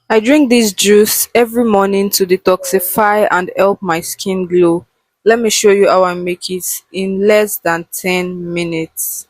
I drink this juice every morning to detoxify and help my skin glow. Let me show you how I make it in less than 10 minutes.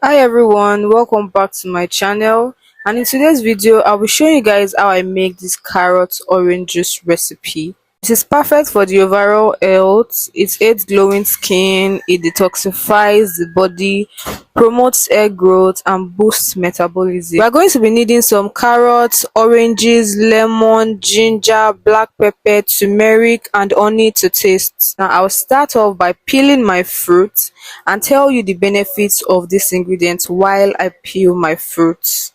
Hi everyone, welcome back to my channel, and in today's video I will show you guys how I make this carrot orange juice recipe. This is perfect for the overall health. It aids glowing skin, it detoxifies the body, promotes hair growth and boosts metabolism. We are going to be needing some carrots, oranges, lemon, ginger, black pepper, turmeric and honey to taste. Now I'll start off by peeling my fruit and tell you the benefits of this ingredient while I peel my fruits.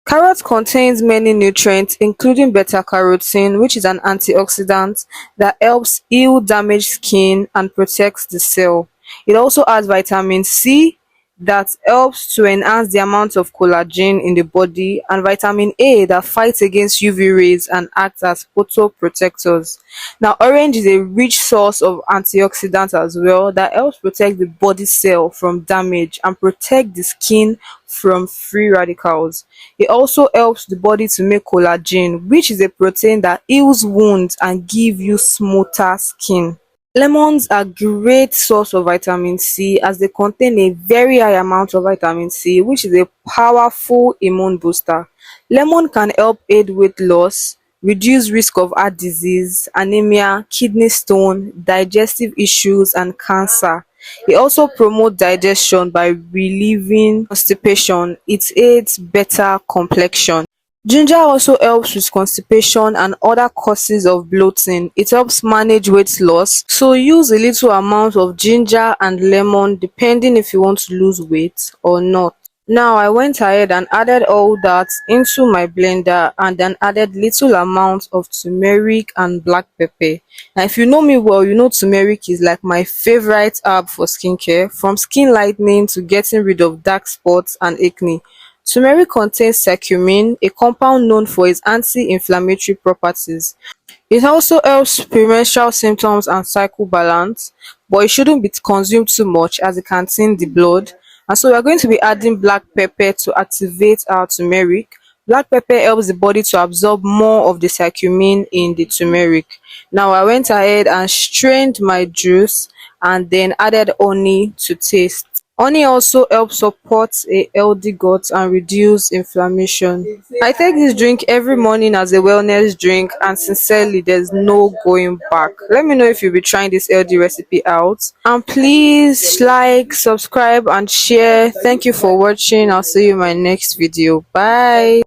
Carrot contains many nutrients including beta-carotene, which is an antioxidant that helps heal damaged skin and protects the cell. It also has vitamin C that helps to enhance the amount of collagen in the body, and vitamin A that fights against UV rays and acts as photoprotectors. Now, orange is a rich source of antioxidants as well that helps protect the body cell from damage and protect the skin from free radicals. It also helps the body to make collagen, which is a protein that heals wounds and gives you smoother skin. Lemons are great source of vitamin C as they contain a very high amount of vitamin C, which is a powerful immune booster. Lemon can help aid weight loss, reduce risk of heart disease, anemia, kidney stone, digestive issues and cancer. It also promotes digestion by relieving constipation. It aids better complexion. Ginger also helps with constipation and other causes of bloating. It helps manage weight loss, so use a little amount of ginger and lemon depending if you want to lose weight or not. Now I went ahead and added all that into my blender and then added little amount of turmeric and black pepper. Now if you know me well, you know turmeric is like my favorite herb for skincare, from skin lightening to getting rid of dark spots and acne. Turmeric contains curcumin, a compound known for its anti-inflammatory properties. It also helps premenstrual symptoms and cycle balance, but it shouldn't be consumed too much as it can thin the blood. And so we are going to be adding black pepper to activate our turmeric. Black pepper helps the body to absorb more of the curcumin in the turmeric. Now I went ahead and strained my juice and then added honey to taste. Honey also helps support a healthy gut and reduce inflammation. I take this drink every morning as a wellness drink, and sincerely there's no going back. Let me know if you'll be trying this healthy recipe out, and please like, subscribe and share. Thank you for watching. I'll see you in my next video. Bye.